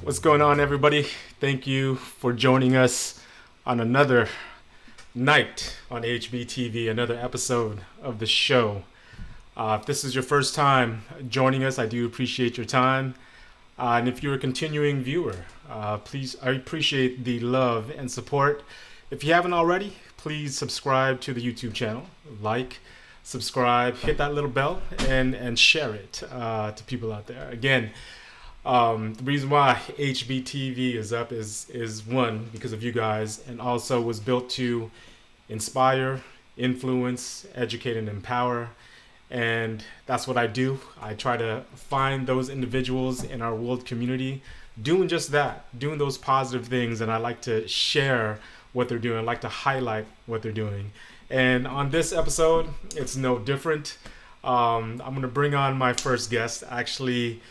What's going on, everybody? Thank you for joining us on another night on Hbtv, another episode of the show. If this is your first time joining us, I do appreciate your time. And if you're a continuing viewer, please, I appreciate the love and support. If you haven't already, please subscribe to the YouTube channel, like, subscribe, hit that little bell, and share it to people out there. Again, the reason why HBTV is up is one, because of you guys, and also was built to inspire, influence, educate, and empower. And that's what I do. I try to find those individuals in our world community doing just that, doing those positive things, and I like to share what they're doing. I like to highlight what they're doing. And on this episode, it's no different. I'm going to bring on my first guest. Actually,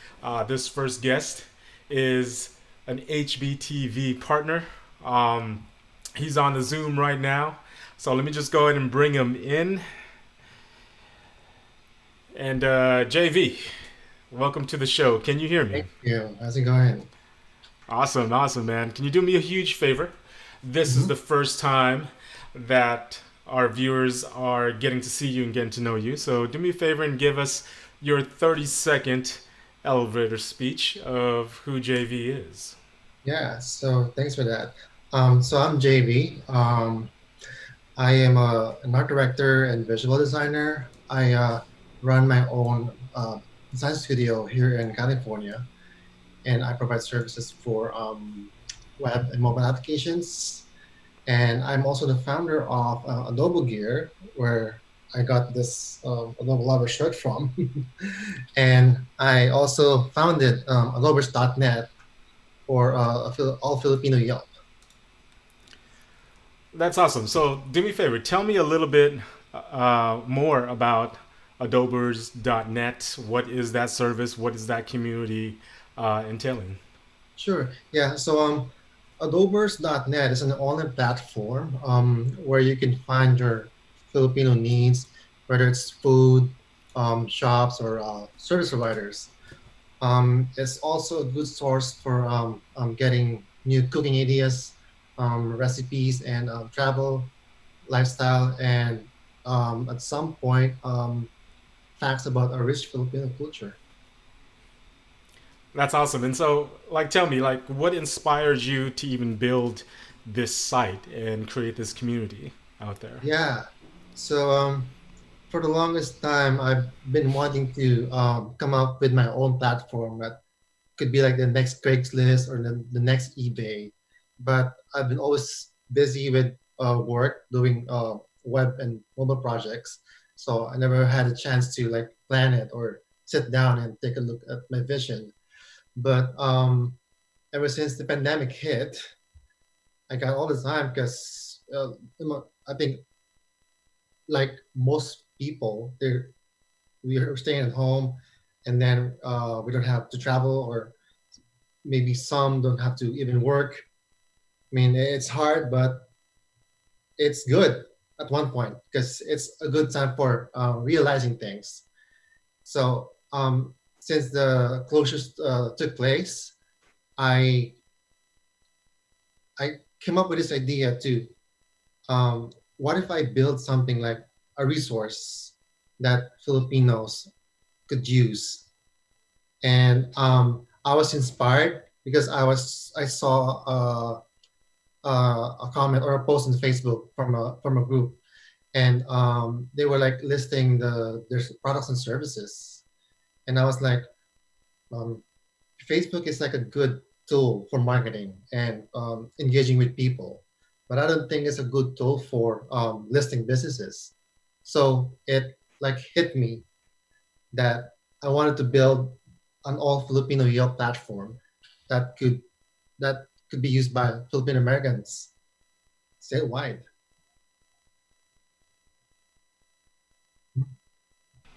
this first guest is an HBTV partner. He's on the Zoom right now. So let me just go ahead and bring him in. And JV, welcome to the show. Can you hear me? Thank you. How's it going? Awesome, man. Can you do me a huge favor? This is hmm the first time that our viewers are getting to see you and getting to know you. So do me a favor and give us your 30-second elevator speech of who JV is. Yeah, so thanks for that. So I'm JV. I am an art director and visual designer. I run my own design studio here in California, and I provide services for web and mobile applications. And I'm also the founder of Adobe Gear, where I got this Adobe Lover shirt from. And I also founded Adobers.net for all Filipino Yelp. That's awesome. So do me a favor, tell me a little bit more about adobers.net. What is that service? What is that community entailing? Sure. Yeah. So Adobers.net is an online platform where you can find your Filipino needs, whether it's food, shops, or service providers. It's also a good source for getting new cooking ideas, recipes, and travel, lifestyle, and at some point, facts about a rich Filipino culture. That's awesome. And so, like, tell me, like, what inspires you to even build this site and create this community out there? Yeah. So for the longest time, I've been wanting to come up with my own platform that could be like the next Craigslist or the next eBay. But I've been always busy with work doing web and mobile projects. So I never had a chance to like plan it or sit down and take a look at my vision. But ever since the pandemic hit, I got all the time because I think like most people, we are staying at home, and then we don't have to travel, or maybe some don't have to even work. I mean, it's hard, but it's good at one point because it's a good time for realizing things. So since the closures took place, I I came up with this idea to what if I build something like a resource that Filipinos could use? And I was inspired because I saw a comment or a post on Facebook from a group, and they were like listing their products and services, and I was like, um, Facebook is like a good tool for marketing and engaging with people, but I don't think it's a good tool for listing businesses. So it like hit me that I wanted to build an all Filipino Yelp platform that could that could be used by Filipino Americans statewide.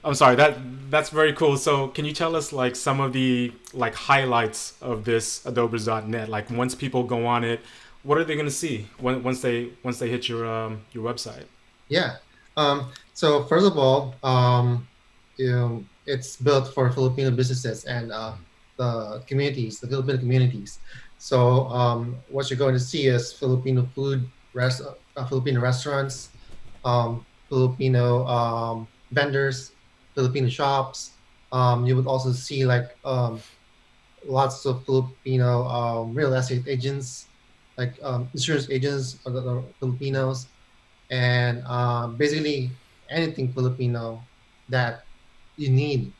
I'm sorry, that's very cool. So can you tell us like some of the like highlights of this adobers.net? Like once people go on it, what are they going to see once they hit your website? Yeah. So first of all, it's built for Filipino businesses and the communities, the Filipino communities. So what you're going to see is Filipino restaurants, Filipino vendors, Filipino shops. You would also see like lots of Filipino real estate agents, like insurance agents are Filipinos, and basically anything Filipino that you need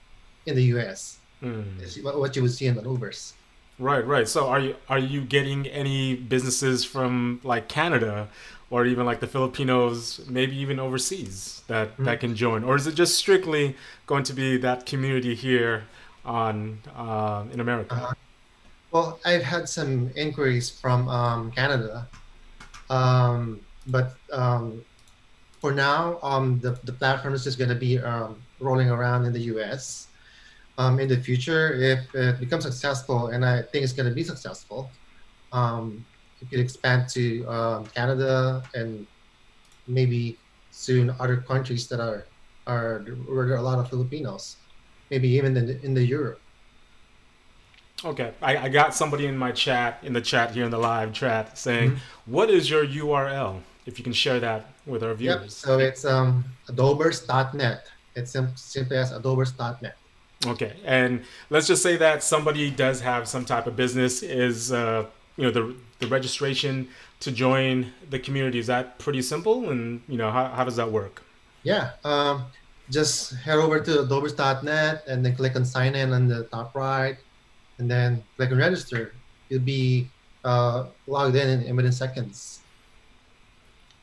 in the US Hmm. is what you would see in the Ubers. Right, right. So are you getting any businesses from like Canada or even like the Filipinos, maybe even overseas that Mhm. can join, or is it just strictly going to be that community here on in America? Uh, well, I've had some inquiries from Canada, but for now, the platform is just going to be rolling around in the US. In the future, if it becomes successful, and I think it's going to be successful, it could expand to Canada and maybe soon other countries that are where there are a lot of Filipinos, maybe even in the Europe. Okay, I got somebody in my chat in the chat here in the live chat saying, Mhm. "What is your URL?" If you can share that with our Yep. viewers. So it's adobers.net. It's simply as adobers.net. Okay, and let's just say that somebody does have some type of business. Is the registration to join the community, is that pretty simple? And how does that work? Yeah. Just head over to adobers.net and then click on sign in on the top right, and then click on register. You'll be logged in within seconds.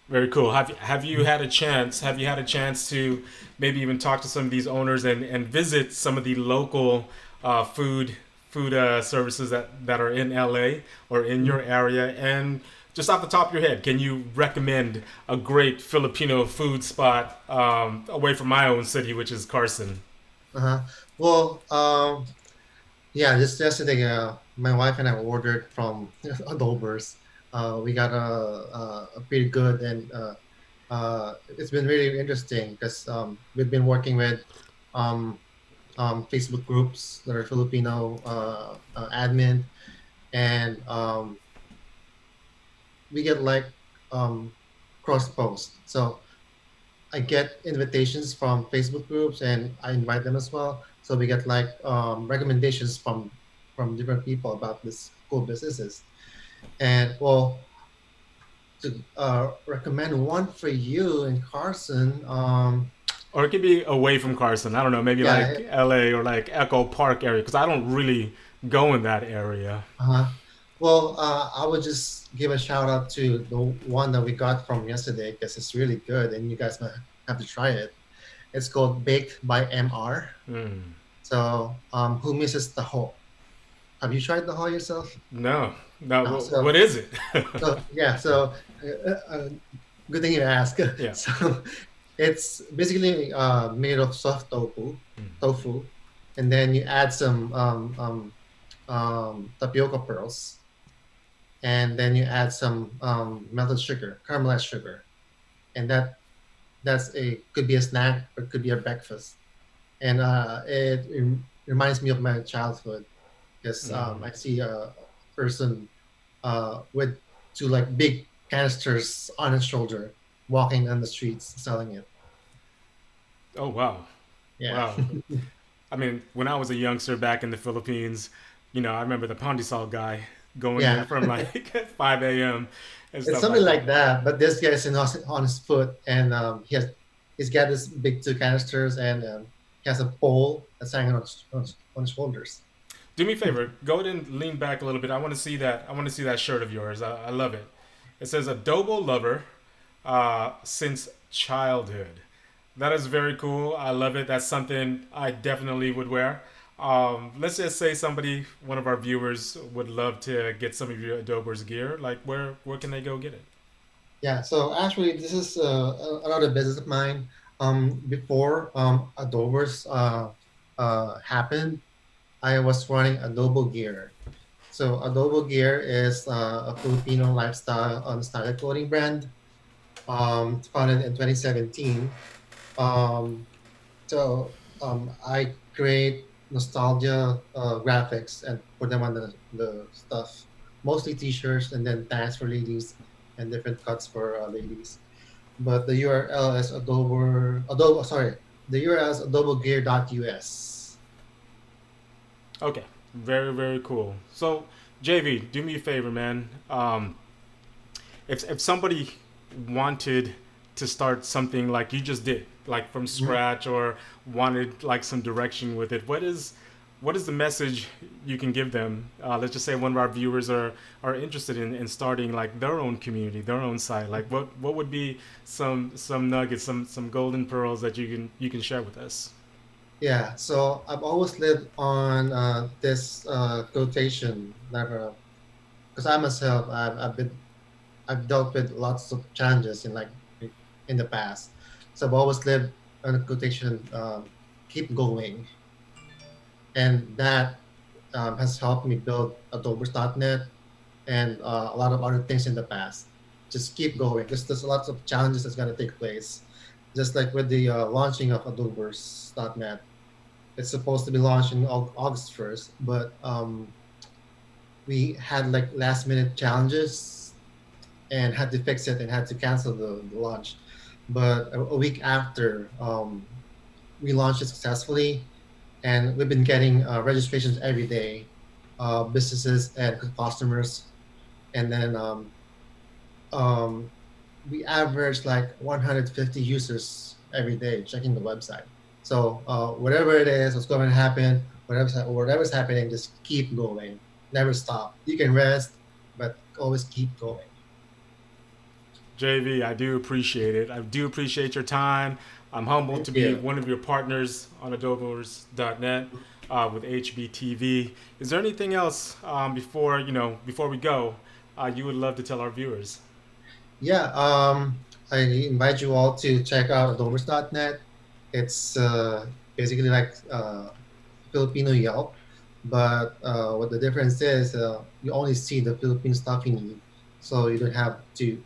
Very cool. Have you had a chance? Have you had a chance to maybe even talk to some of these owners and visit some of the local food services that are in LA or in your area? And just off the top of your head, can you recommend a great Filipino food spot away from my own city, which is Carson? Uh-huh. Well, yeah, just yesterday, my wife and I ordered from Adobers. We got a pretty good, and it's been really interesting because we've been working with um, Facebook groups that are Filipino admin, and we get like cross posts. So I get invitations from Facebook groups, and I invite them as well. So we get like recommendations from different people about this cool businesses. And well, to recommend one for you in Carson, Or it could be away from Carson. I don't know, maybe yeah, like LA or like Echo Park area, because I don't really go in that area. well, I would just give a shout out to the one that we got from yesterday because it's really good, and you guys might have to try it. It's called Baked by MR. Hmm. So, who misses the whole? Have you tried the whole yourself? No, no. No. What is it? So yeah. So, good thing you ask. Yeah. So, it's basically made of soft tofu, and then you add some tapioca pearls, and then you add some melted sugar, caramelized sugar, and that's a could be a snack or could be a breakfast, and reminds me of my childhood because I see a person with to like big canisters on his shoulder, walking on the streets selling it. Oh wow, Yeah. wow. I mean, when I was a youngster back in the Philippines, I remember the Pandesal guy going in Yeah. from like 5 a.m. and It's stuff something like that. like that, but this guy is on his foot, and he's got this big two canisters, and he has a pole that's hanging on his shoulders. Do me a favor, go ahead and lean back a little bit. I want to see that. I want to see that shirt of yours. I love it. It says Adobo lover since childhood. That is very cool. I love it. That's something I definitely would wear. Let's just say one of our viewers, would love to get some of your Adobe's gear. Like, where can they go get it? Yeah. So actually, this is another business of mine. Before Adobe's happened, I was running Adobo Gear. So Adobo Gear is a Filipino lifestyle style clothing brand, founded in 2017. Um, I create nostalgia graphics and put them on the stuff, mostly t-shirts and then tags for ladies and different cuts for ladies. But the URL is Adobe, sorry, the URL is adobogear.us. Okay, very very cool. So, JV, do me a favor, man. If somebody wanted to start something like you just did, like from Mhm. scratch, or wanted like some direction with it, what is the message you can give them? Let's just say one of our viewers are interested in starting like their own community, their own site. Like what would be some nuggets, some golden pearls that you can share with us? Yeah, so I've always lived on this quotation, never, because I myself, I've dealt with lots of challenges in the past. So I've always lived on a quotation, keep going. And that has helped me build Adobers.net and a lot of other things in the past. Just keep going because there's lots of challenges that's going to take place. Just like with the launching of Adobers.net, it's supposed to be launched in August 1st, but we had like last minute challenges and had to fix it and had to cancel the launch. But a week after, we launched it successfully, and we've been getting registrations every day, businesses and customers, and then um, we average like 150 users every day checking the website. So whatever it is, what's going to happen, whatever's happening, just keep going, never stop. You can rest, but always keep going. JV, I do appreciate it. I do appreciate your time. I'm humbled Thank to be you. one of your partners on Adobers.net with HBTV. Is there anything else before we go, you would love to tell our viewers? Yeah, I invite you all to check out adomers.net. It's basically like Filipino Yelp, but what the difference is, you only see the Philippine stuff you need, so you don't have to.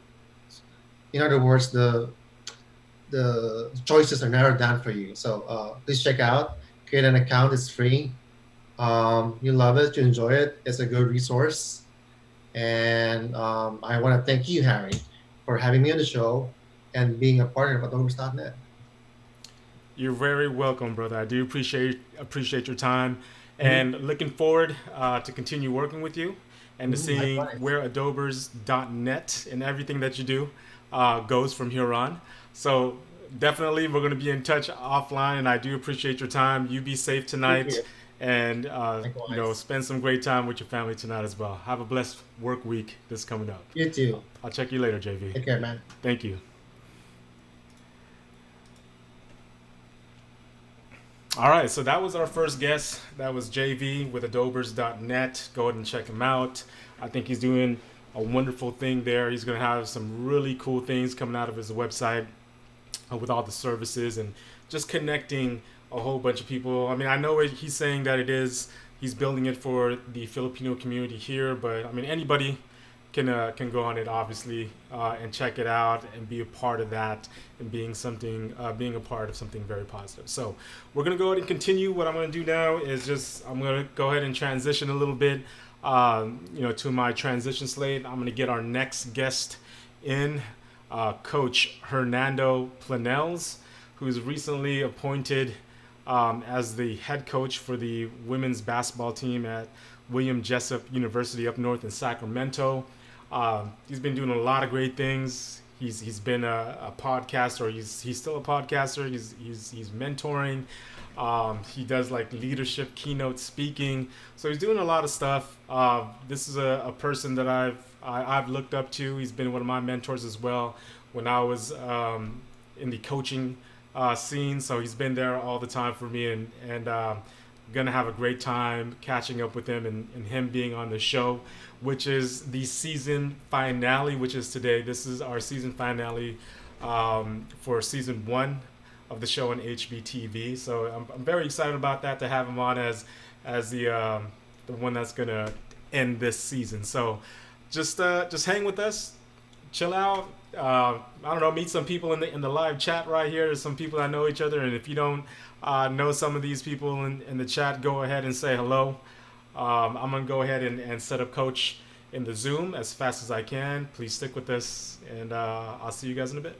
In other words, the choices are narrowed down for you. So please check out, create an account. It's free. You love it, you enjoy it. It's a good resource. And I want to thank you, Harry, for having me on the show and being a partner of Adomers.net. You're very welcome, brother. I do appreciate your time, Mm-hmm. and looking forward to continue working with you and to Mm-hmm. seeing Likewise. where Adobers.net and everything that you do goes from here on. So definitely, we're going to be in touch offline, and I do appreciate your time. You be safe Thank tonight, you. and Likewise. spend some great time with your family tonight as well. Have a blessed work week that's coming up. You too. I'll check you later, JV. Take care, man. Thank you. All right, so that was our first guest. That was JV with Adobers.net. Go ahead and check him out. I think he's doing a wonderful thing there. He's going to have some really cool things coming out of his website with all the services and just connecting a whole bunch of people. I mean, I know he's saying that he's building it for the Filipino community here, but I mean, anybody can go on it obviously and check it out and be a part of that and being a part of something very positive. So we're gonna go ahead and continue. What I'm gonna do now is just I'm gonna go ahead and transition a little bit. to my transition slate. I'm going to get our next guest in, Coach Hernando Planells, who's recently appointed as the head coach for the women's basketball team at William Jessup University up north in Sacramento. He's been doing a lot of great things. He's been a podcaster. He's still a podcaster. He's mentoring. He does like leadership keynote speaking. So he's doing a lot of stuff. This is a person that I've looked up to. He's been one of my mentors as well when I was in the coaching scene. So he's been there all the time for me, and gonna have a great time catching up with him and him being on the show, which is the season finale, which is today. This is our season finale for season 1 of the show on HBTV. So I'm very excited about that, to have him on as the one that's gonna end this season. So just hang with us, chill out. I don't know, meet some people in the live chat right here. There's some people that know each other, and if you don't know some of these people in the chat, go ahead and say hello. I'm gonna go ahead and set up Coach in the Zoom as fast as I can. Please stick with us, and I'll see you guys in a bit.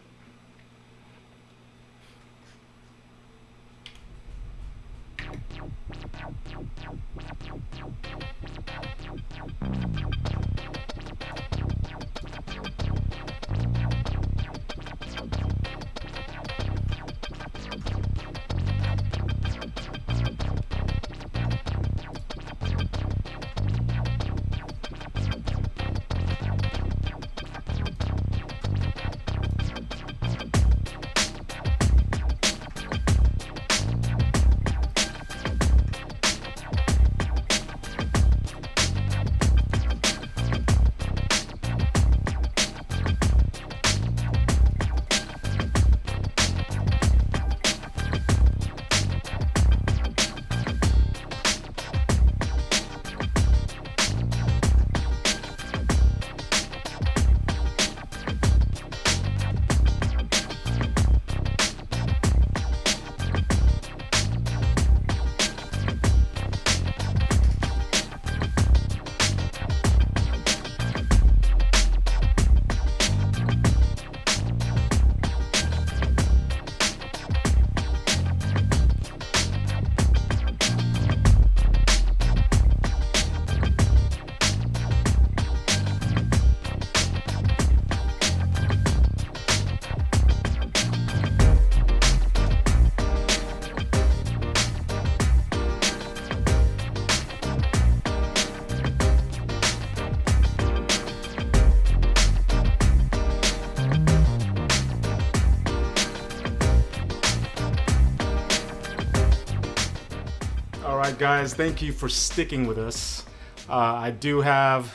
Guys, thank you for sticking with us. I do have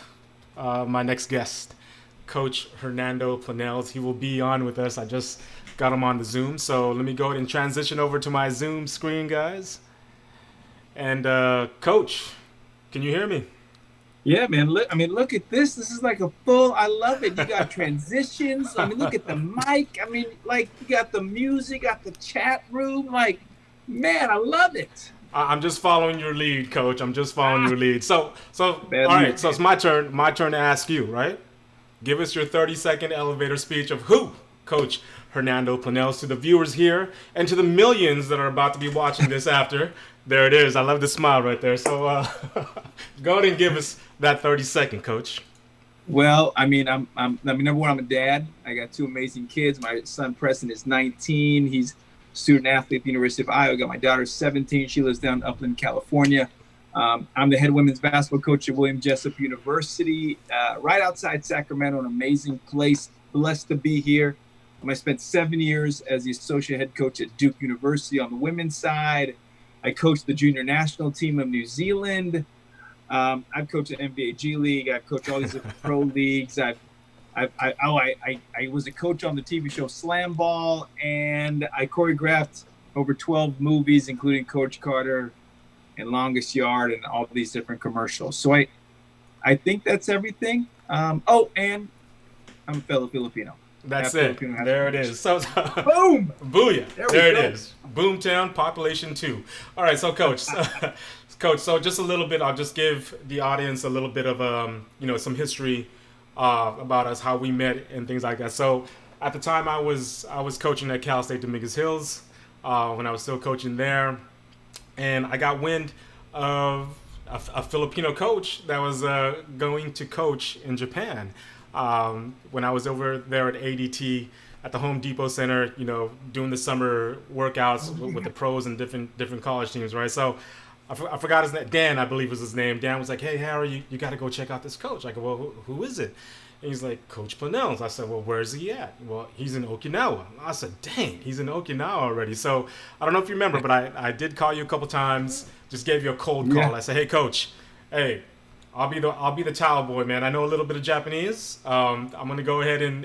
my next guest, Coach Hernando Planells. He will be on with us. I just got him on the Zoom, so let me go ahead and transition over to my Zoom screen, guys. And Coach, can you hear me? Yeah, man. Look at this. This is like a full. I love it. You got transitions. Look at the mic. You got the music, got the chat room. Man, I love it. I'm just following your lead, Coach. I'm just following your lead. So all right. So it's my turn. My turn to ask you, right? Give us your 30-second elevator speech of who Coach Hernando Planells to the viewers here and to the millions that are about to be watching this after. There it is. I love the smile right there. So go ahead and give us that 30-second, Coach. Well, I'm number one. I'm a dad. I got 2 amazing kids. My son Preston is 19. He's student athlete at the University of Iowa. I got my daughter 17. She lives down in Upland, California. I'm the head women's basketball coach at William Jessup University, right outside Sacramento, an amazing place. Blessed to be here. I spent 7 years as the associate head coach at Duke University on the women's side. I coached the junior national team of New Zealand. I've coached the NBA G League. I've coached all these different pro leagues. I was a coach on the TV show Slam Ball, and I choreographed over 12 movies, including Coach Carter and Longest Yard and all these different commercials. So I think that's everything. And I'm a fellow Filipino. That's it. There it is. So boom! Booyah. There it is. Boomtown, population 2. All right, so Coach. Coach, so just a little bit, I'll just give the audience a little bit of, some history about us, how we met and things like that. So at the time I was coaching at Cal State Dominguez Hills when I was still coaching there. And I got wind of a Filipino coach that was going to coach in Japan. When I was over there at ADT at the Home Depot Center, doing the summer workouts with the pros and different college teams, right? So I forgot his name. Dan, I believe was his name. Dan was like, "Hey, Harry, you got to go check out this coach." I go, "Well, who is it?" And he's like, "Coach Planells." I said, "Well, where's he at?" "Well, he's in Okinawa." I said, "Dang, he's in Okinawa already." So I don't know if you remember, but I did call you a couple times. Just gave you a cold call. Yeah. I said, "Hey, Coach, hey, I'll be the towel boy, man. I know a little bit of Japanese. I'm gonna go ahead and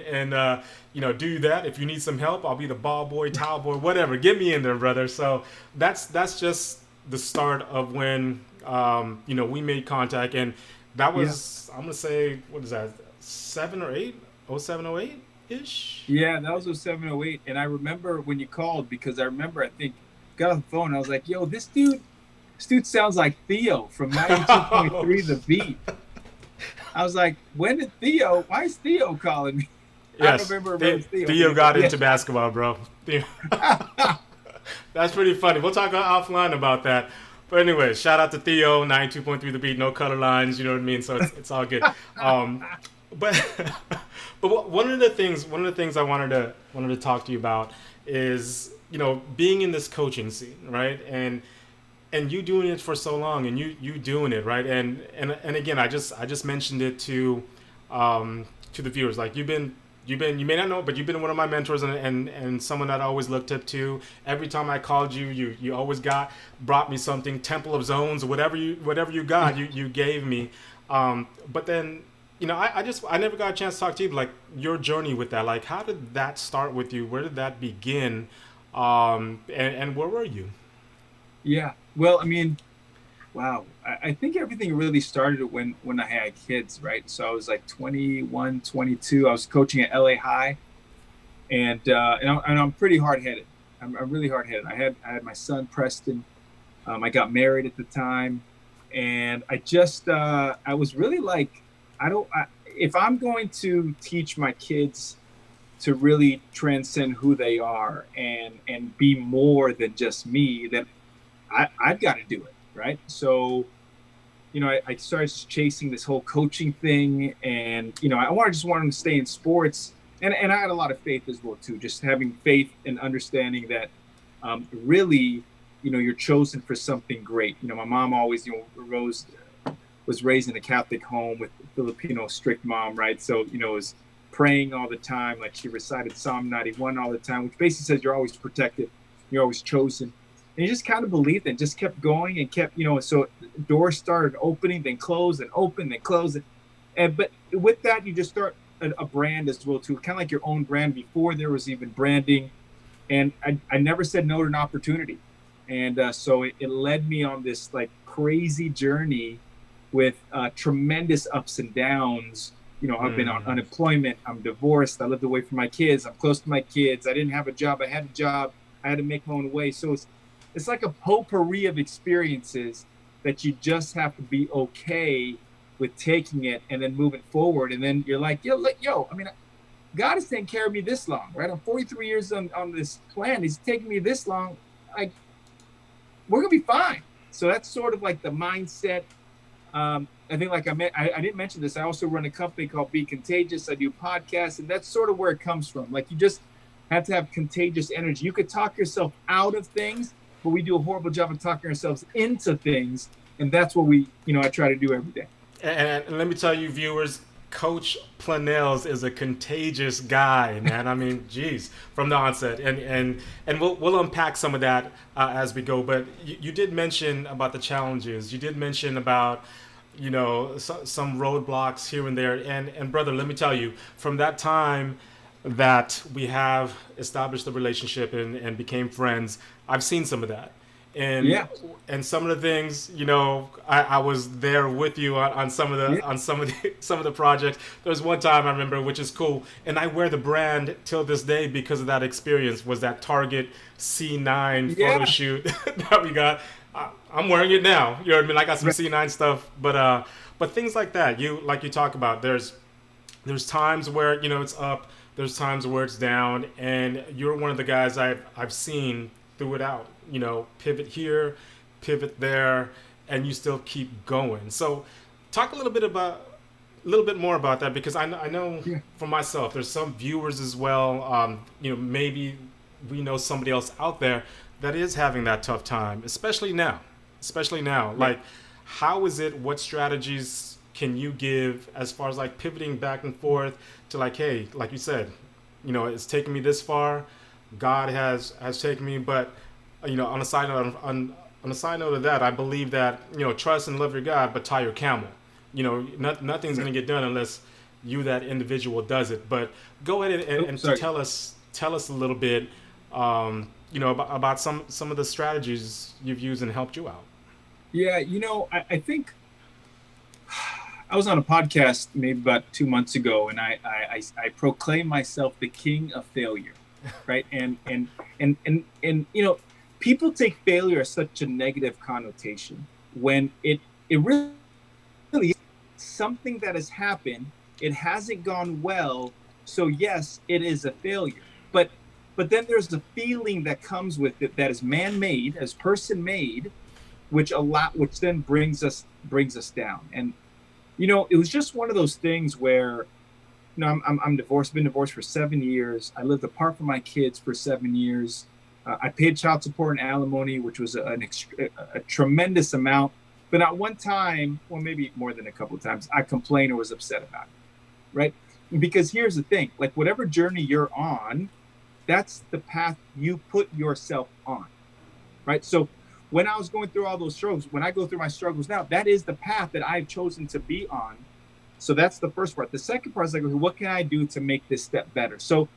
do that. If you need some help, I'll be the ball boy, towel boy, whatever. Get me in there, brother." So that's just the start of when we made contact, and that was I'm gonna say, what is that, 7 or 8, 07, 08 ish. Yeah, that was 0708. And I remember when you called, because I think got on the phone and I was like, "Yo, this dude sounds like Theo from 92.3 The Beat." I was like, why is Theo calling me? Yes, I don't remember if it was Theo. Theo got into basketball, bro. That's pretty funny. We'll talk offline about that. But anyway, shout out to Theo, 92.3 The Beat, no color lines, you know what I mean? So it's all good. But one of the things I wanted to talk to you about is, being in this coaching scene, right? And you doing it for so long, and you doing it, right? And again, I just mentioned it to the viewers. Like, you may not know, but you've been one of my mentors and someone that I always looked up to. Every time I called you always brought me something, Temple of Zones, whatever you got, you gave me. But then, I never got a chance to talk to you, but like, your journey with that, like, how did that start with you? Where did that begin? And where were you? Yeah. Well, I mean, wow. I think everything really started when I had kids, right? So I was like 21, 22. I was coaching at LA High, and I'm pretty hard-headed. I'm really hard-headed. I had my son Preston. I got married at the time, and I was really like, if I'm going to teach my kids to really transcend who they are and be more than just me, then I've got to do it, right? So, I started chasing this whole coaching thing, and I just wanted to stay in sports, and I had a lot of faith as well too. Just having faith and understanding that really, you're chosen for something great. My mom always, was raised in a Catholic home with a Filipino strict mom, right? So, was praying all the time. Like, she recited Psalm 91 all the time, which basically says you're always protected, you're always chosen. And you just kind of believed it, just kept going and kept, so doors started opening, then closed, and open, then closed. But with that, you just start a brand as well too, kind of like your own brand before there was even branding. And I never said no to an opportunity. And so it led me on this like crazy journey with tremendous ups and downs. I've been on unemployment. I'm divorced. I lived away from my kids. I'm close to my kids. I didn't have a job. I had a job. I had to make my own way. So it's like a potpourri of experiences that you just have to be okay with taking it and then moving forward. And then you're like, I mean, God has taken care of me this long, right? I'm 43 years on this planet. He's taking me this long. Like, we're going to be fine. So that's sort of like the mindset. I think, like I didn't mention this. I also run a company called Be Contagious. I do podcasts, and that's sort of where it comes from. Like, you just have to have contagious energy. You could talk yourself out of things, but we do a horrible job of talking ourselves into things. And that's what I try to do every day. And let me tell you, viewers, Coach Planells is a contagious guy, man. I mean, geez, from the onset. And we'll unpack some of that as we go. But you did mention about the challenges. You did mention about, some roadblocks here and there. And brother, let me tell you, from that time that we have established the relationship and became friends, I've seen some of that. And some of the things, I was there with you on some of the projects. There was one time I remember, which is cool, and I wear the brand till this day because of that experience. Was that Target C9 photo shoot that we got? I'm wearing it now. You know what I mean? I got some C9 stuff, but things like that. You talk about. There's times where it's up. There's times where it's down, and you're one of the guys I've seen through it out. Pivot here, pivot there, and you still keep going. So, talk a little bit more about that, because I know for myself, there's some viewers as well. Maybe we know somebody else out there that is having that tough time, especially now. Like, how is it? What strategies can you give as far as like pivoting back and forth to like, hey, like you said, it's taken me this far. God has taken me, but on a side note, on a side note of that, I believe that trust and love your God, but tie your camel. Nothing's going to get done unless you, that individual, does it. But go ahead and tell us a little bit, about some of the strategies you've used and helped you out. Yeah, I think I was on a podcast maybe about 2 months ago, and I proclaimed myself the king of failure, right? And people take failure as such a negative connotation when it really is something that has happened. It hasn't gone well, so yes, it is a failure. But then there's the feeling that comes with it that is man-made, as person-made, which then brings us down. And it was just one of those things where, I'm divorced, been divorced for 7 years. I lived apart from my kids for 7 years. I paid child support and alimony, which was a tremendous amount. But at one time, well, maybe more than a couple of times, I complained or was upset about it, right? Because here's the thing, like whatever journey you're on, that's the path you put yourself on, right? So when I was going through all those struggles, when I go through my struggles now, that is the path that I've chosen to be on. So that's the first part. The second part is like, what can I do to make this step better? So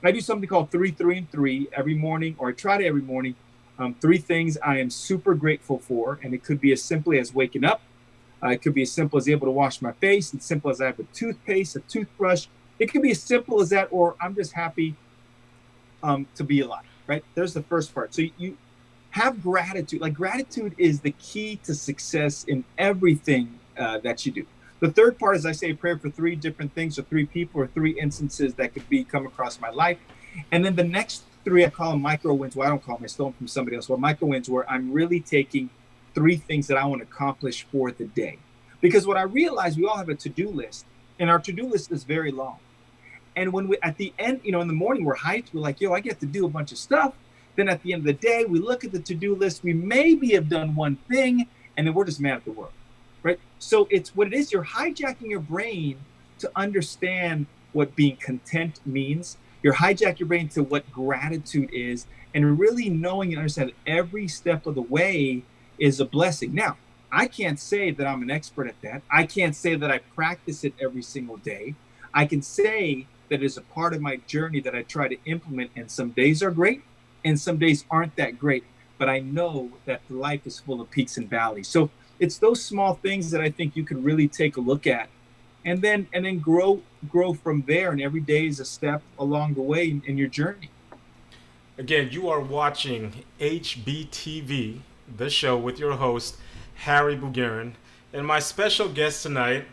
I do something called 3, 3, and 3 every morning, or I try to every morning. 3 things I am super grateful for, and it could be as simply as waking up. It could be as simple as able to wash my face, as simple as I have a toothpaste, a toothbrush. It could be as simple as that, or I'm just happy to be alive, right? There's the first part. So you have gratitude. Like gratitude is the key to success in everything that you do. The third part is I say a prayer for 3 different things, or 3 people, or 3 instances that could come across my life. And then the next 3, I call them micro wins. Well, I don't call them, I stole them from somebody else. Well, micro wins where I'm really taking 3 things that I want to accomplish for the day. Because what I realize, we all have a to-do list, and our to-do list is very long. And when we, at the end, in the morning, we're hyped. We're like, I get to do a bunch of stuff. Then at the end of the day, we look at the to-do list. We maybe have done one thing, and then we're just mad at the world, right? So it's what it is. You're hijacking your brain to understand what being content means. You're hijack your brain to what gratitude is, and really knowing and understand that every step of the way is a blessing. Now, I can't say that I'm an expert at that. I can't say that I practice it every single day. I can say that it's a part of my journey that I try to implement, and some days are great and some days aren't that great, but I know that life is full of peaks and valleys. So it's those small things that I think you could really take a look at, and then grow from there. And every day is a step along the way in your journey. Again, you are watching Hbtv, the show with your host, Harry Bugarin, and my special guest tonight,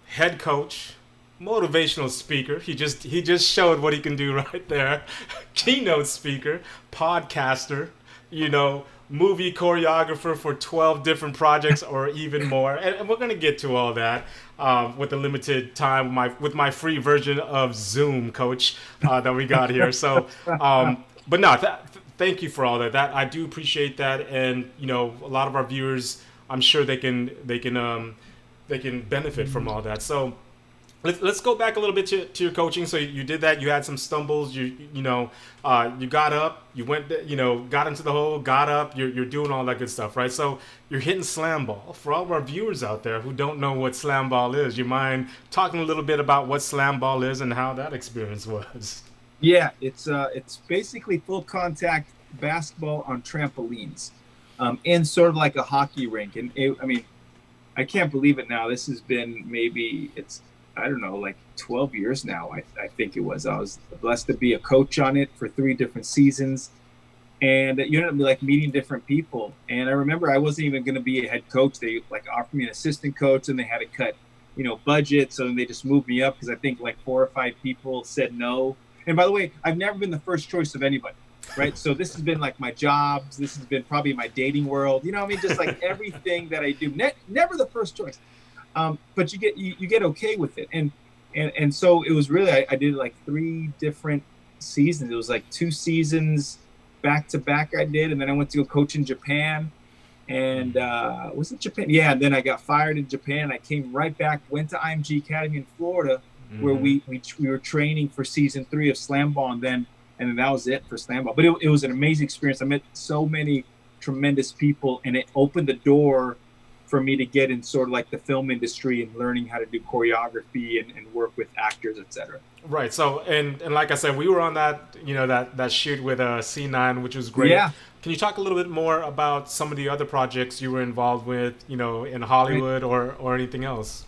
head coach, motivational speaker. He just showed what he can do right there. Keynote speaker, podcaster, movie choreographer for 12 different projects or even more. And we're going to get to all that with the limited time with my free version of Zoom, coach, that we got here. So, but no, thank you for all that. I do appreciate that. And, a lot of our viewers, I'm sure they can benefit from all that. So, let's go back a little bit to your coaching. So you did that. You had some stumbles. You got up. You went. Got into the hole. Got up. You're doing all that good stuff, right? So you're hitting slam ball. For all of our viewers out there who don't know what slam ball is, you mind talking a little bit about what slam ball is and how that experience was? Yeah, it's basically full contact basketball on trampolines, in sort of like a hockey rink. And I can't believe it now. This has been like 12 years now, I think it was. I was blessed to be a coach on it for 3 different seasons. and you ended up like meeting different people. And I remember I wasn't even going to be a head coach. They like offered me an assistant coach, and they had to cut, budget. So then they just moved me up because I think like 4 or 5 people said no. And by the way, I've never been the first choice of anybody, right? So this has been like my jobs. This has been probably my dating world. You know what I mean? Just like everything that I do, never the first choice. But you get okay with it. And so it was really, I did like 3 different seasons. It was like 2 seasons back to back I did, and then I went to go coach in Japan, and was it Japan? Yeah, and then I got fired in Japan. I came right back, went to IMG Academy in Florida, where we were training for season 3 of Slam Ball, and then that was it for Slam Ball. But it was an amazing experience. I met so many tremendous people, and it opened the door for me to get in sort of like the film industry and learning how to do choreography and work with actors, etc. Right. So, and like I said, we were on that, that shoot with C9, which was great. Yeah. Can you talk a little bit more about some of the other projects you were involved with, in Hollywood or anything else?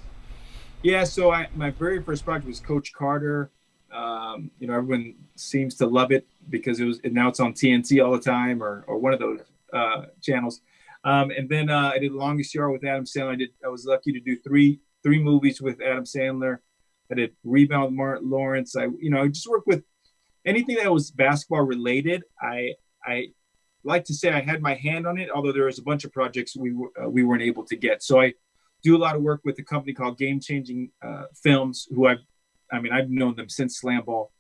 Yeah. So my very first project was Coach Carter. Everyone seems to love it because now it's on TNT all the time or one of those channels. And then I did Longest Yard with Adam Sandler. I was lucky to do three movies with Adam Sandler. I did Rebound with Martin Lawrence. I just worked with anything that was basketball related. I like to say I had my hand on it, although there was a bunch of projects we weren't able to get. So I do a lot of work with a company called Game Changing Films, who I've known them since Slam Ball.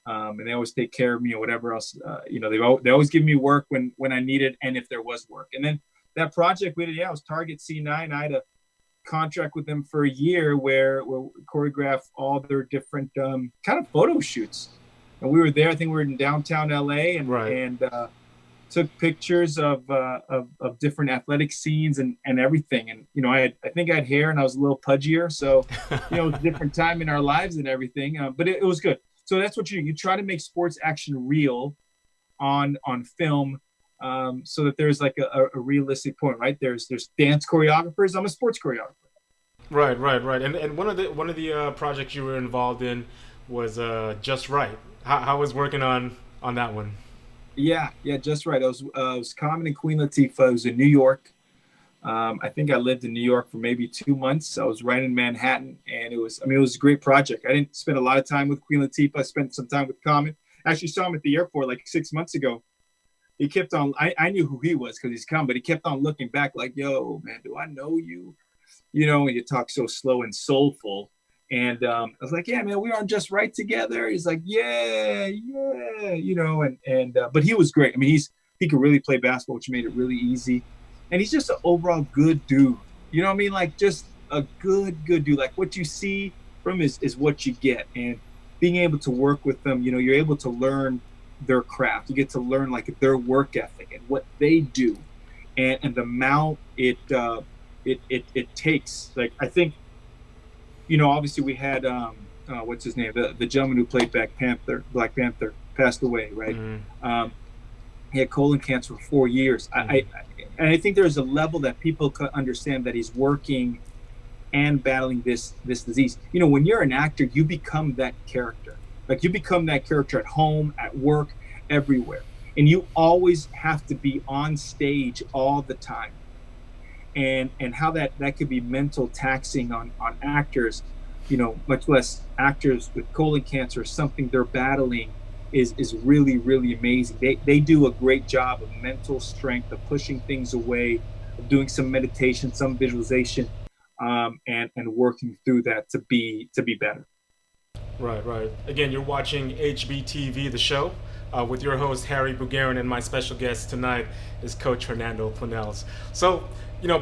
And they always take care of me or whatever else. They always give me work when I need it and if there was work. And then that project we did, it was Target C9. I had a contract with them for a year where we choreographed all their different kind of photo shoots. And we were there. I think we were in downtown LA and took pictures of different athletic scenes and everything. And I think I had hair and I was a little pudgier, so it was a different time in our lives and everything. But it was good. So that's what you try to make sports action real on film. So that there's like a realistic point, right? There's dance choreographers. I'm a sports choreographer. Right. And one of the projects you were involved in was Just Right. How was working on that one? Yeah, Just Right. I was Common and Queen Latifah. I was in New York. I think I lived in New York for maybe 2 months. I was right in Manhattan, and it was a great project. I didn't spend a lot of time with Queen Latifah. I spent some time with Common. I actually saw him at the airport like 6 months ago. He kept on, I knew who he was because he's come, but he kept on looking back like, yo, man, do I know you? And you talk so slow and soulful. And I was like, yeah, man, we were on Just Right together. He's like, yeah, but he was great. I mean, he could really play basketball, which made it really easy. And he's just an overall good dude. You know what I mean? Like just a good dude. Like what you see from him is what you get. And being able to work with them, you're able to learn their craft. You get to learn like their work ethic and what they do, and the amount it takes. Like I think, obviously we had what's his name, the gentleman who played Black Panther passed away, right? Mm-hmm. He had colon cancer for 4 years. Mm-hmm. I think there's a level that people could understand that he's working and battling this disease. When you're an actor, you become that character. Like you become that character at home, at work, everywhere. And you always have to be on stage all the time. And how that could be mental taxing on actors, much less actors with colon cancer, something they're battling is really, really amazing. They do a great job of mental strength, of pushing things away, of doing some meditation, some visualization, and working through that to be better. Right. Again, you're watching Hbtv, the show, with your host, Harry Bugarin, and my special guest tonight is Coach Hernando Planells. So,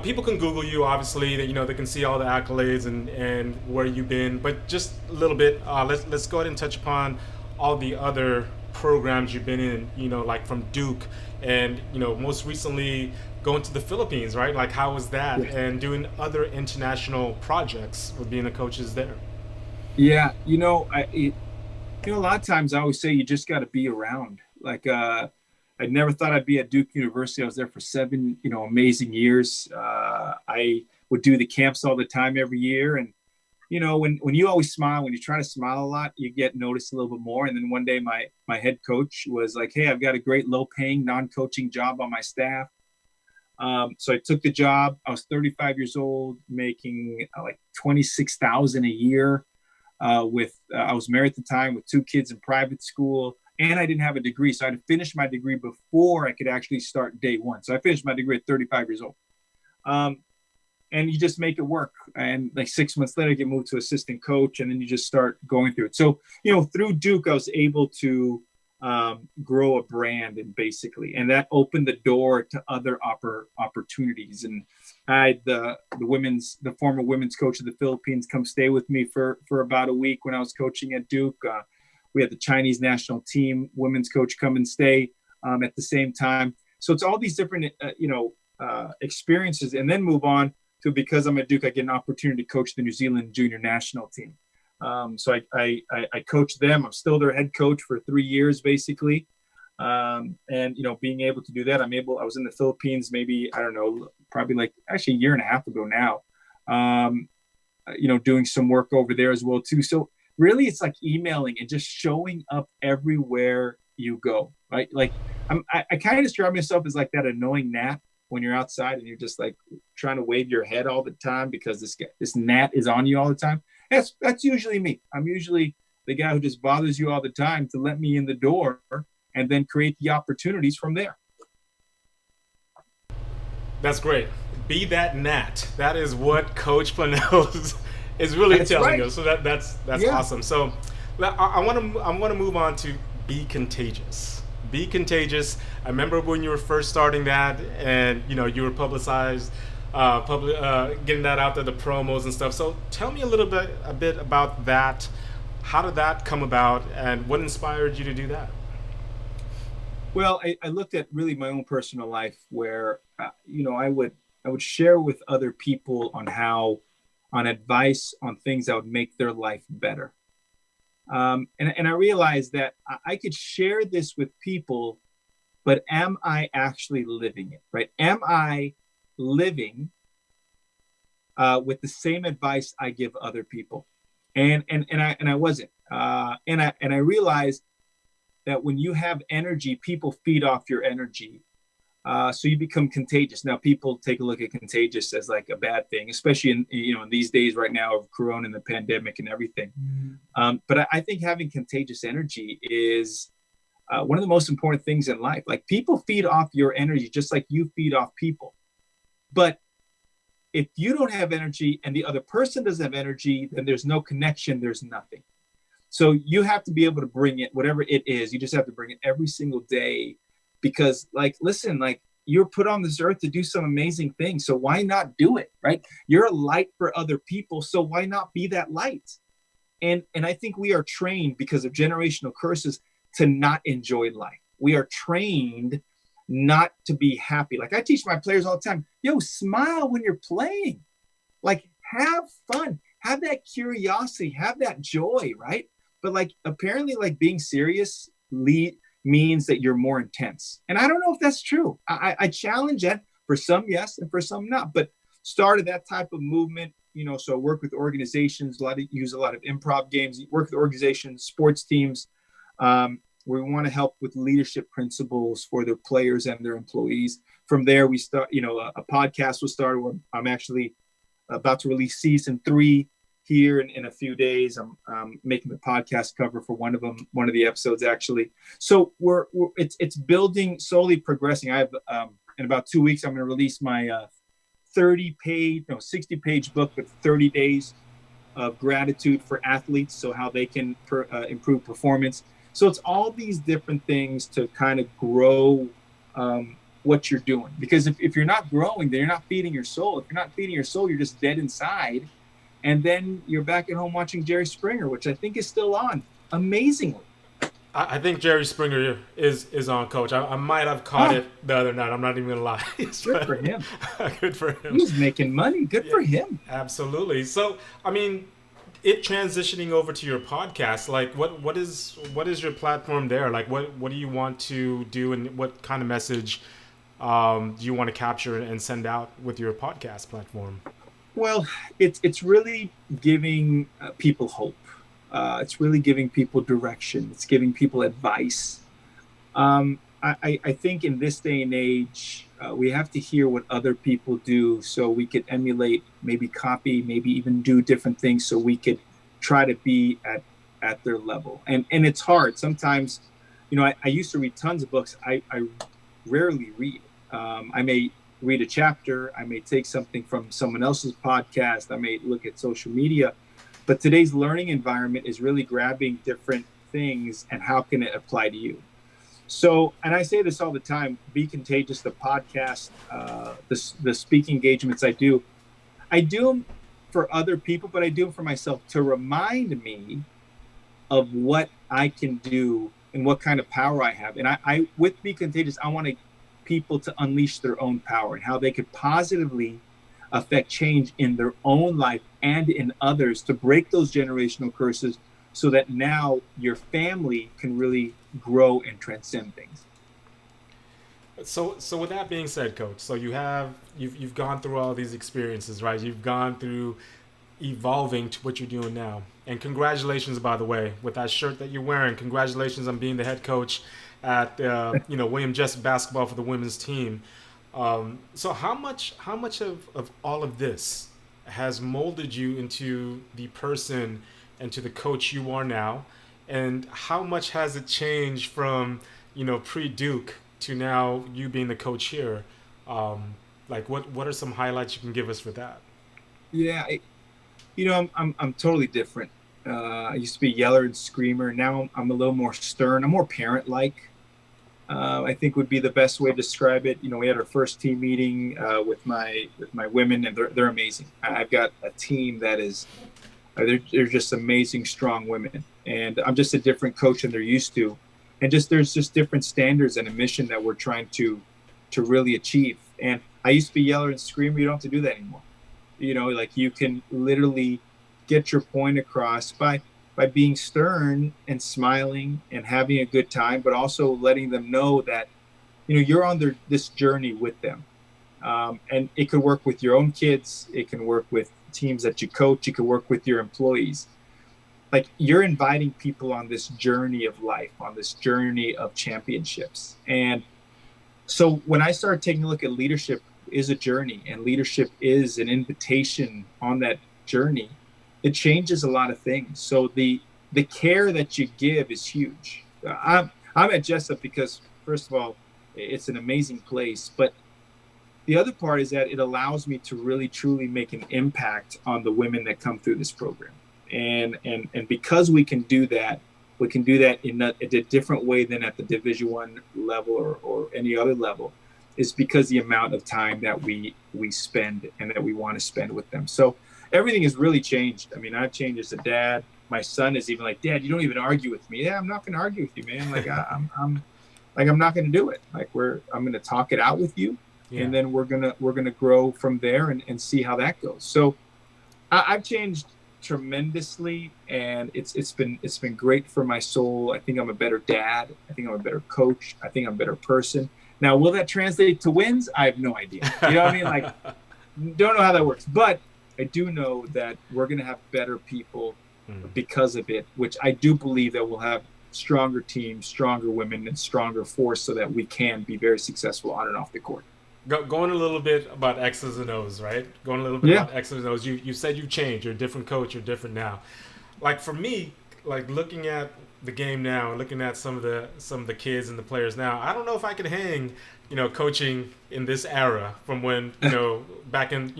people can Google you, obviously, they can see all the accolades and where you've been, but just a little bit, let's go ahead and touch upon all the other programs you've been in, like from Duke and, most recently going to the Philippines, right? Like, how was that? Yeah. And doing other international projects with being the coaches there. Yeah, a lot of times I always say you just got to be around. Like, I never thought I'd be at Duke University. I was there for 7, amazing years. I would do the camps all the time every year, and when you always smile, when you try to smile a lot, you get noticed a little bit more. And then one day my head coach was like, "Hey, I've got a great low paying non-coaching job on my staff." So I took the job. I was 35 years old, making like 26,000 a year. I was married at the time with 2 kids in private school, and I didn't have a degree. So I had to finish my degree before I could actually start day one. So I finished my degree at 35 years old. And you just make it work. And like 6 months later, I get moved to assistant coach, and then you just start going through it. So, through Duke, I was able to grow a brand, and that opened the door to other opportunities. And I had the former women's coach of the Philippines come stay with me for about a week when I was coaching at Duke. We had the Chinese national team women's coach come and stay at the same time. So it's all these different, experiences, and then move on to, because I'm at Duke, I get an opportunity to coach the New Zealand junior national team. So I coach them. I'm still their head coach for 3 years, basically. And, being able to do that, I was in the Philippines, maybe, I don't know, probably like actually a year and a half ago now, doing some work over there as well too. So really it's like emailing and just showing up everywhere you go, right? Like I kind of describe myself as like that annoying gnat when you're outside and you're just like trying to wave your head all the time because this gnat is on you all the time. That's usually me. I'm usually the guy who just bothers you all the time to let me in the door and then create the opportunities from there. That's great. Be that gnat. That is what Coach Planells is really telling us. So that's awesome. So I want to move on to be contagious. Be contagious. I remember when you were first starting that, and you were publicized, getting that out there, the promos and stuff. So tell me a bit about that. How did that come about, and what inspired you to do that? Well, I looked at really my own personal life where, I would share with other people on advice on things that would make their life better. And I realized that I could share this with people, but am I actually living it, right? Am I living with the same advice I give other people? And I wasn't. And I realized that when you have energy, people feed off your energy. So you become contagious. Now, people take a look at contagious as like a bad thing, especially in these days right now of Corona and the pandemic and everything. But I think having contagious energy is one of the most important things in life. Like, people feed off your energy just like you feed off people. But if you don't have energy and the other person doesn't have energy, then there's no connection. There's nothing. So you have to be able to bring it, whatever it is. You just have to bring it every single day, because listen, you're put on this earth to do some amazing things. So why not do it, right? You're a light for other people. So why not be that light? And I think we are trained, because of generational curses, to not enjoy life. We are trained not to be happy. Like, I teach my players all the time, smile when you're playing. Like, have fun, have that curiosity, have that joy, right? But apparently being serious means that you're more intense. And I don't know if that's true. I challenge that. For some, yes, and for some not. But started that type of movement, so I work with organizations, use a lot of improv games, work with organizations, sports teams, where we want to help with leadership principles for their players and their employees. From there, we start, a podcast was started where I'm actually about to release season 3 here in a few days. I'm making the podcast cover for one of the episodes, actually. So it's building, slowly progressing. I have in about 2 weeks, I'm going to release my 60-page book with 30 days of gratitude for athletes, so how they can improve performance. So it's all these different things to kind of grow what you're doing. Because if you're not growing, then you're not feeding your soul. If you're not feeding your soul, you're just dead inside. And then you're back at home watching Jerry Springer, which I think is still on, amazingly. I think Jerry Springer is on, Coach. I might have caught it the other night. I'm not even going to lie. Good for him. Good for him. He's making money. Good for him. Absolutely. So, I mean, it transitioning over to your podcast, what is your platform there? What do you want to do, and what kind of message do you want to capture and send out with your podcast platform? Well, it's really giving people hope. It's really giving people direction. It's giving people advice. I think in this day and age, we have to hear what other people do so we could emulate, maybe copy, maybe even do different things so we could try to be at their level. And it's hard. Sometimes, I used to read tons of books. I rarely read. I may read a chapter. I may take something from someone else's podcast. I may look at social media. But today's learning environment is really grabbing different things and how can it apply to you? So, and I say this all the time, Be Contagious, the podcast, the speaking engagements I do them for other people, but I do them for myself to remind me of what I can do and what kind of power I have. And I with Be Contagious, I want people to unleash their own power and how they could positively affect change in their own life and in others to break those generational curses so that now your family can really grow and transcend things. So with that being said, Coach, so you've gone through all these experiences, right? You've gone through evolving to what you're doing now. And congratulations, by the way, with that shirt that you're wearing. Congratulations on being the head coach at William Jessup basketball for the women's team. So how much of all of this has molded you into the person and to the coach you are now, and how much has it changed from pre-Duke to now you being the coach here? Like what are some highlights you can give us for that? Yeah, I'm totally different. I used to be yeller and screamer. Now I'm a little more stern. I'm more parent-like. I think would be the best way to describe it. We had our first team meeting with my women, and they're amazing. I've got a team that is they're just amazing, strong women, and I'm just a different coach than they're used to, and there's just different standards and a mission that we're trying to really achieve. And I used to be yeller and screamer. You don't have to do that anymore. Like you can literally get your point across by being stern and smiling and having a good time, but also letting them know that, you're on this journey with them. And it could work with your own kids. It can work with teams that you coach. You could work with your employees. Like you're inviting people on this journey of life, on this journey of championships. And so when I started taking a look at leadership is a journey and leadership is an invitation on that journey, it changes a lot of things. So the care that you give is huge. I'm at Jessup because, first of all, it's an amazing place. But the other part is that it allows me to really, truly make an impact on the women that come through this program. And because we can do that in a different way than at the Division I level or any other level, is because the amount of time that we spend and that we want to spend with them. So everything has really changed. I mean, I've changed as a dad. My son is even like, Dad, you don't even argue with me. Yeah, I'm not going to argue with you, man. Like I'm not going to do it. Like I'm going to talk it out with you, and then we're gonna grow from there and see how that goes. So I've changed tremendously, and it's been great for my soul. I think I'm a better dad. I think I'm a better coach. I think I'm a better person. Now, will that translate to wins? I have no idea. You know what I mean? Like, don't know how that works, but I do know that we're going to have better people because of it, which I do believe that we'll have stronger teams, stronger women, and stronger force so that we can be very successful on and off the court. Going a little bit about X's and O's, right? Going a little bit about X's and O's. You said you've changed. You're a different coach. You're different now. Like for me, like looking at the game now, looking at some of the kids and the players now, I don't know if I could hang, coaching in this era from when, back in,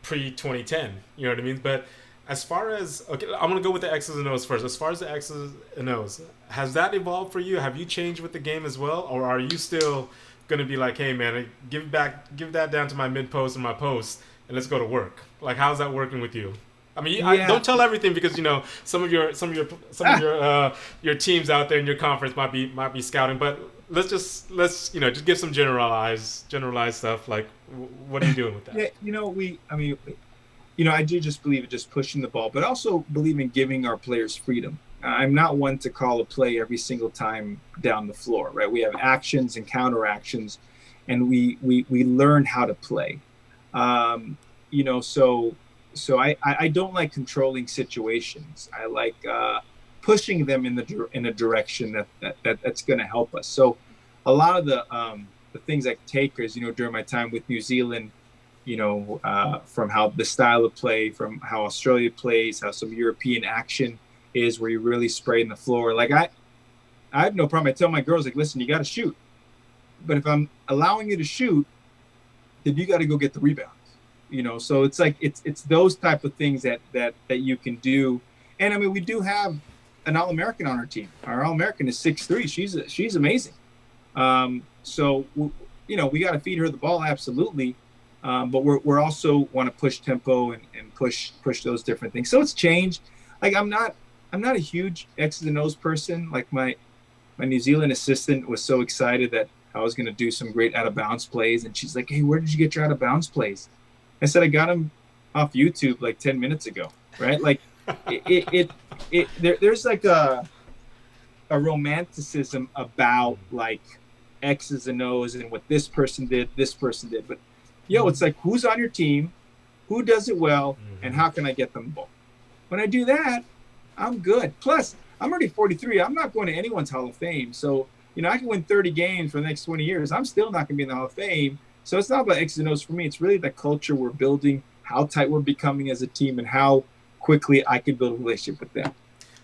pre-2010. You know what I mean? But as far as, okay, I'm going to go with the X's and O's first. As far as the X's and O's, has that evolved for you? Have you changed with the game as well? Or are you still going to be like, hey, man, give that down to my mid-post and my post, and let's go to work? Like, how's that working with you? I mean, don't tell everything because some of your teams out there in your conference might be scouting, but let's just give some generalized stuff. Like, what are you doing with that? Yeah, I do just believe in just pushing the ball, but also believe in giving our players freedom. I'm not one to call a play every single time down the floor, right? We have actions and counter actions, and we learn how to play. So I don't like controlling situations. I like pushing them in a direction that's going to help us. So a lot of the things I take is, during my time with New Zealand, from how the style of play, from how Australia plays, how some European action is, where you really spray in the floor. Like I have no problem. I tell my girls, like, listen, you got to shoot, but if I'm allowing you to shoot, then you got to go get the rebounds. So it's like it's those type of things that you can do. And I mean, we do have an All-American on our team. Our All-American is 6'3". She's amazing. So we got to feed her the ball, absolutely. But we're also want to push tempo and push those different things. So it's changed. Like I'm not a huge X's and O's person. Like my New Zealand assistant was so excited that I was going to do some great out of bounds plays, and she's like, "Hey, where did you get your out of bounds plays?" I said, "I got them off YouTube like 10 minutes ago." Right? Like there's like a romanticism about like X's and O's and what this person did. But it's like, who's on your team, who does it well, and how can I get them the ball? When I do that, I'm good. Plus, I'm already 43. I'm not going to anyone's Hall of Fame. So, I can win 30 games for the next 20 years. I'm still not going to be in the Hall of Fame. So it's not about X's and O's for me. It's really the culture we're building, how tight we're becoming as a team, and how quickly I can build a relationship with them.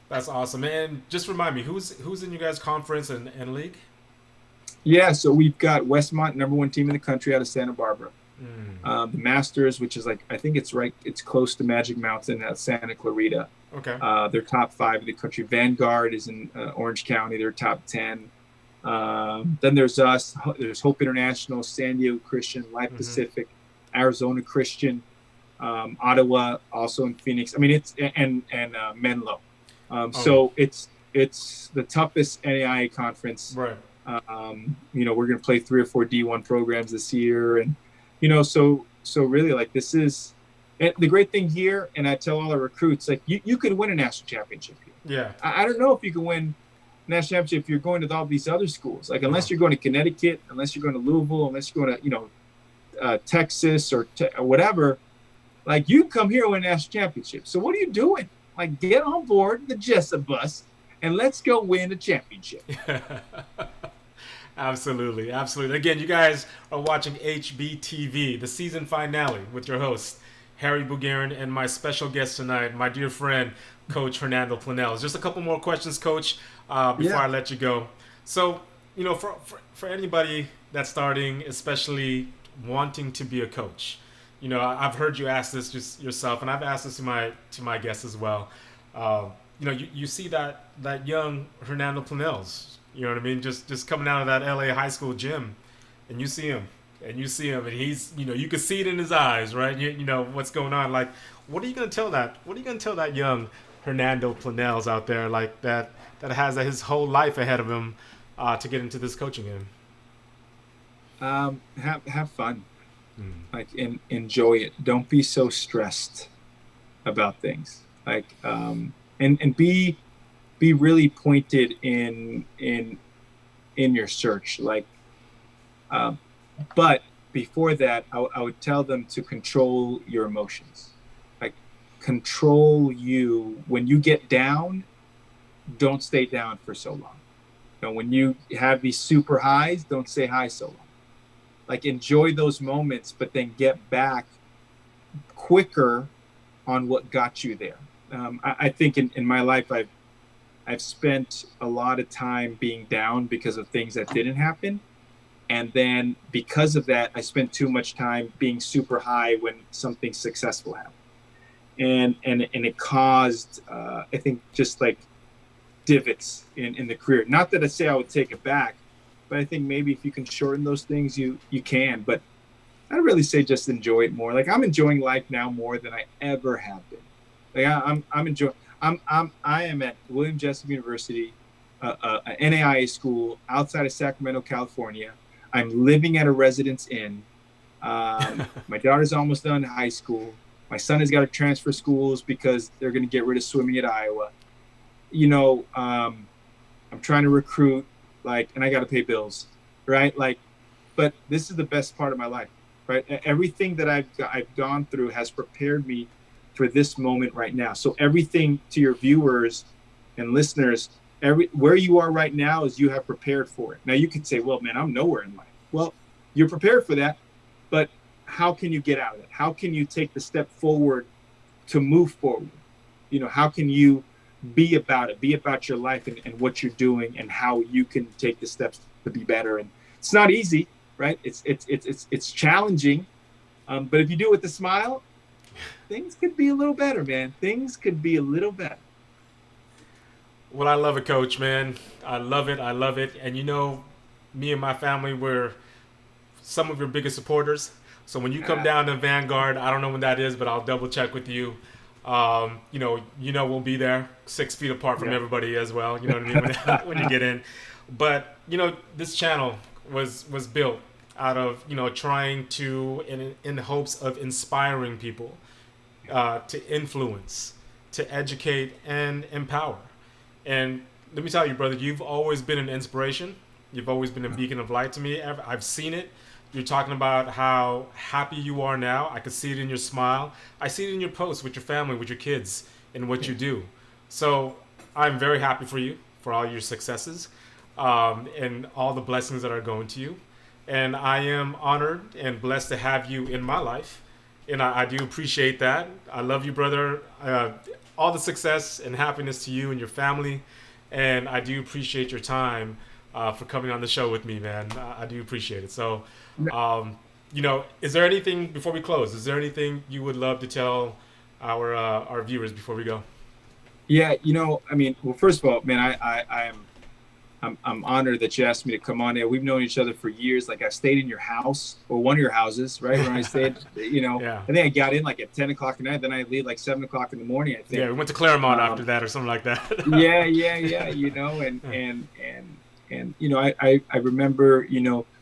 That's awesome. And just remind me, who's in your guys' conference and league? Yeah, so we've got Westmont, number one team in the country out of Santa Barbara. The Masters, which is like, I think it's close to Magic Mountain at Santa Clarita. Okay. They're top 5 in the country. Vanguard is in Orange County. They're top 10. Then there's us. There's Hope International, San Diego Christian, Life Pacific, Arizona Christian, Ottawa, also in Phoenix. I mean, it's and Menlo. So it's the toughest NAIA conference. Right. We're going to play 3 or 4 D1 programs this year, and so really, like, this is the great thing here. And I tell all our recruits, like, you could win a national championship here. Yeah. I don't know if you can win national championship if you're going to all these other schools, like unless you're going to Connecticut, unless you're going to Louisville, unless you're going to Texas or whatever. Like, you come here and win a national championship. So what are you doing? Like, get on board the Jessup bus and let's go win a championship. Absolutely. Again, you guys are watching HBTV, the season finale, with your host Harry Bugarin and my special guest tonight, my dear friend Coach Hernando Planells. Just a couple more questions, Coach, before I let you go. So, for anybody that's starting, especially wanting to be a coach, I've heard you ask this just yourself, and I've asked this to my guests as well. You see that young Hernando Planells, you know what I mean, just coming out of that LA high school gym, and you see him, and he's, you can see it in his eyes, right? You know what's going on. Like, what are you gonna tell that young Hernando Planells out there, like that has his whole life ahead of him to get into this coaching game? Have fun. Like, enjoy it. Don't be so stressed about things. Like, and be really pointed in your search. Like, but before that, I would tell them to control your emotions. Like, control you. When you get down, don't stay down for so long. When you have these super highs, don't stay high so long. Like, enjoy those moments, but then get back quicker on what got you there. I think in my life, I've spent a lot of time being down because of things that didn't happen. And then because of that, I spent too much time being super high when something successful happened. And it caused, I think, just like divots in the career. Not that I say I would take it back, but I think maybe if you can shorten those things, you can. But I'd really say just enjoy it more. Like, I'm enjoying life now more than I ever have been. Like, I'm enjoying. I am at William Jessup University, an NAIA school outside of Sacramento, California. I'm living at a residence inn. My daughter's almost done high school. My son has got to transfer schools because they're going to get rid of swimming at Iowa. I'm trying to recruit, and I got to pay bills, right? Like, but this is the best part of my life, right? Everything that I've gone through has prepared me for this moment right now. So everything, to your viewers and listeners, where you are right now is you have prepared for it. Now you could say, well, man, I'm nowhere in life. Well, you're prepared for that, but how can you get out of it? How can you take the step forward to move forward? How can you be about your life and what you're doing and how you can take the steps to be better? And it's not easy, right? It's challenging, but if you do it with a smile, things could be a little better, man. Things could be a little better. Well, I love it, Coach, man. I love it. I love it. And me and my family were some of your biggest supporters. So when you come down to Vanguard, I don't know when that is, but I'll double check with you. We'll be there 6 feet apart from everybody as well. You know what I mean? When you get in. But, this channel was built out of, trying to, in the hopes of inspiring people, to influence, to educate and empower. And let me tell you, brother, you've always been an inspiration. You've always been a beacon of light to me. I've seen it. You're talking about how happy you are now. I could see it in your smile. I see it in your posts with your family, with your kids, and what you do. So I'm very happy for you, for all your successes, and all the blessings that are going to you. And I am honored and blessed to have you in my life. And I do appreciate that. I love you, brother. All the success and happiness to you and your family. And I do appreciate your time for coming on the show with me, man. I do appreciate it. So, is there anything, before we close, is there anything you would love to tell our viewers before we go? Yeah, well, first of all, man, I'm honored that you asked me to come on here. We've known each other for years. Like, I've stayed in your house or one of your houses, right? When I stayed, I think I got in like at 10 o'clock at night. Then I leave like 7 o'clock in the morning, I think. Yeah, we went to Claremont after that or something like that. yeah. I remember,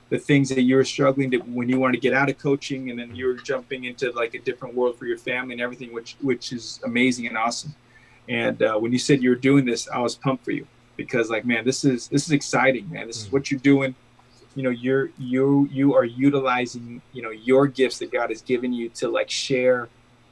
the things that you were struggling to when you wanted to get out of coaching, and then you were jumping into like a different world for your family and everything, which is amazing and awesome. And when you said you were doing this, I was pumped for you. Because, like, man, this is exciting, man. This is what you're doing. You are utilizing, your gifts that God has given you to like share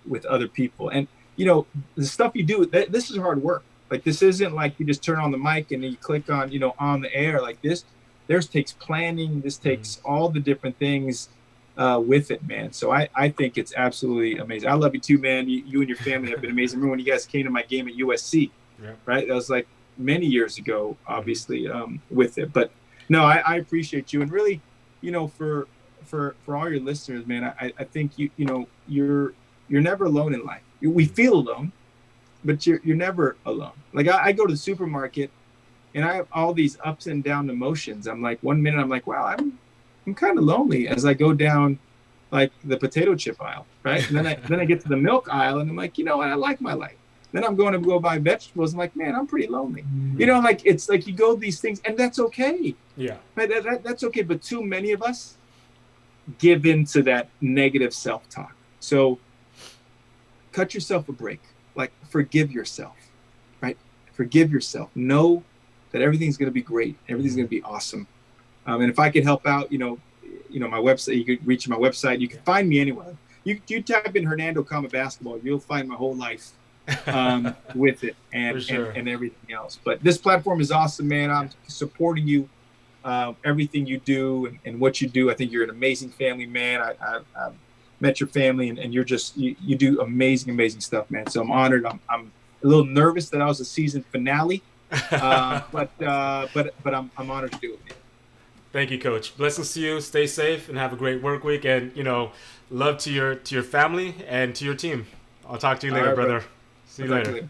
with other people. And the stuff you do, this is hard work. Like, this isn't like you just turn on the mic and then you click on, on the air like this. This takes planning. This takes all the different things with it, man. So I think it's absolutely amazing. I love you too, man. You and your family have been amazing. Remember when you guys came to my game at USC, right? That was like many years ago, obviously, with it. But no, I appreciate you. And really, for all your listeners, man, I think you're never alone in life. We feel alone, but you're never alone. Like, I go to the supermarket and I have all these ups and down emotions. I'm like, one minute I'm like, wow, I'm kind of lonely as I go down like the potato chip aisle, right? And then I get to the milk aisle and I'm like, I like my life. Then I'm going to go buy vegetables. I'm like, man, I'm pretty lonely. Like, it's like you go these things, and that's okay. Yeah. Right? That's okay. But too many of us give into that negative self-talk. So cut yourself a break. Like, forgive yourself, right? Forgive yourself. Know that everything's going to be great. Everything's going to be awesome. And if I could help out, my website, you could reach my website. You can find me anywhere. You type in Hernando Comma Basketball, you'll find my whole life. With it and everything else. But this platform is awesome, man. I'm supporting you, everything you do and what you do. I think you're an amazing family, man. I've met your family and you're just, you do amazing stuff, man. So I'm honored. I'm a little nervous that I was a season finale, but I'm honored to do it, man. Thank you, Coach. Blessings to you. Stay safe and have a great work week. And, love to your family and to your team. I'll talk to you later, brother. See you later.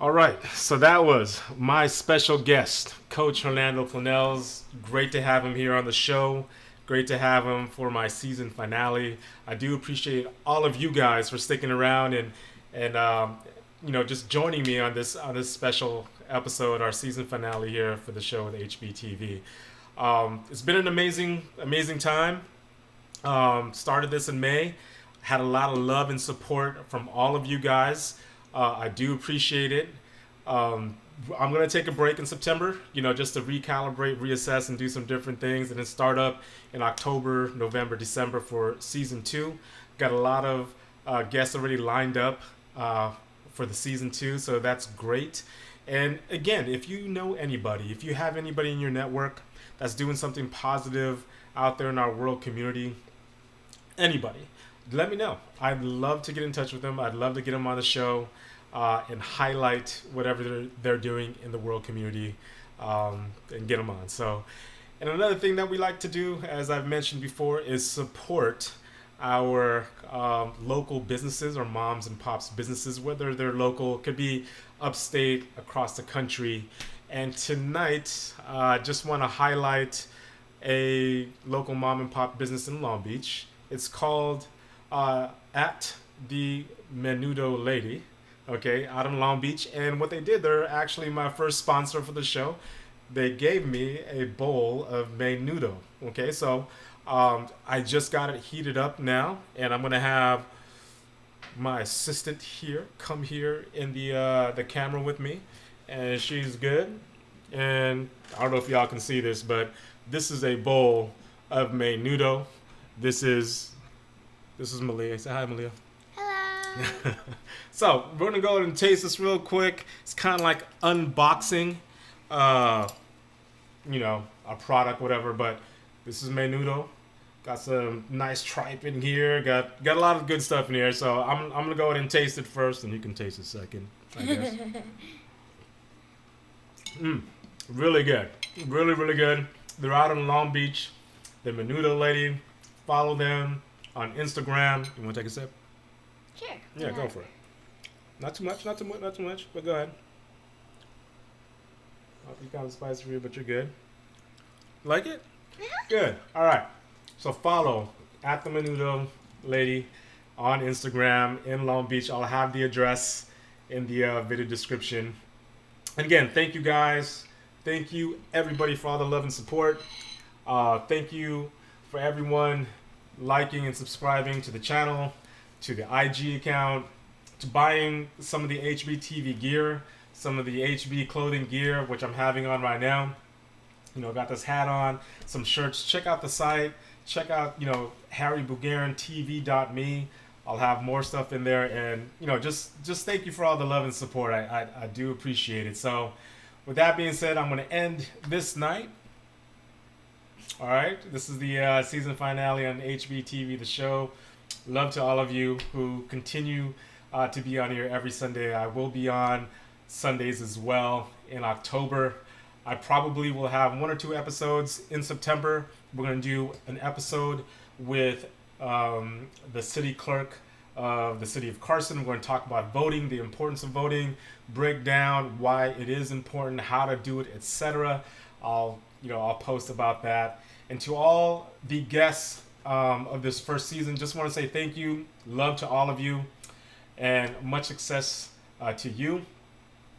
All right. So that was my special guest, Coach Hernando Planells. Great to have him here on the show. Great to have him for my season finale. I do appreciate all of you guys for sticking around and just joining me on this special episode, our season finale here for the show with Hbtv. It's been an amazing time. Started this in May. Had a lot of love and support from all of you guys. I do appreciate it. I'm gonna take a break in September, just to recalibrate, reassess, and do some different things, and then start up in October, November, December for season 2. Got a lot of guests already lined up for the season 2, so that's great. And again, if you know anybody, if you have anybody in your network that's doing something positive out there in our world community, anybody, let me know. I'd love to get in touch with them. I'd love to get them on the show and highlight whatever they're doing in the world community, and get them on. So, and another thing that we like to do, as I've mentioned before, is support our local businesses or moms and pops businesses, whether they're local, could be upstate, across the country. And tonight, just want to highlight a local mom and pop business in Long Beach. It's called At the Menudo Lady, okay, out in Long Beach. And what they did, they're actually my first sponsor for the show. They gave me a bowl of menudo, okay? So I just got it heated up now, and I'm gonna have my assistant here come here in the camera with me, and she's good. And I don't know if y'all can see this, but this is a bowl of menudo. This is Malia. Say hi, Malia. Hello. So we're gonna go ahead and taste this real quick. It's kind of like unboxing, a product, whatever. But this is menudo. Got some nice tripe in here. Got a lot of good stuff in here. So I'm gonna go ahead and taste it first, and you can taste it second, I guess. Really good. Really, really good. They're out in Long Beach. The Menudo Lady. Follow them on Instagram. You want to take a sip? Sure. Yeah, go for it. Not too much, but go ahead. You kind of spicy for you, but you're good. Like it? Good. All right. So follow at the Menudo Lady on Instagram in Long Beach. I'll have the address in the video description. And again, thank you guys. Thank you everybody for all the love and support. Thank you for everyone liking and subscribing to the channel, to the IG account, to buying some of the Hbtv gear, some of the HB clothing gear, which I'm having on right now. Got this hat on, some shirts. Check out the site. Check out, HarryBugarinTV.me. I'll have more stuff in there, and just thank you for all the love and support. I do appreciate it. So, with that being said, I'm going to end this night. All right, this is the season finale on HBTV, the show. Love to all of you who continue to be on here every Sunday. I will be on Sundays as well in October. I probably will have 1 or 2 episodes in September. We're going to do an episode with the city clerk of the city of Carson. We're going to talk about voting, the importance of voting, break down why it is important, how to do it, etc. I'll post about that. And to all the guests of this first season, just want to say thank you, love to all of you, and much success to you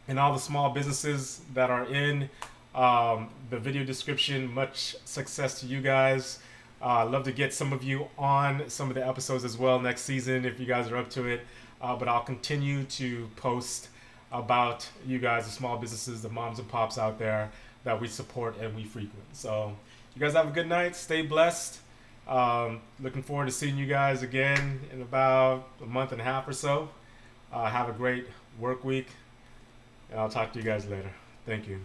and all the small businesses that are in the video description. Much success to you guys. Love to get some of you on some of the episodes as well next season if you guys are up to it. But I'll continue to post about you guys, the small businesses, the moms and pops out there that we support and we frequent. So you guys have a good night. Stay blessed. Looking forward to seeing you guys again in about a month and a half or so. Have a great work week. And I'll talk to you guys later. Thank you.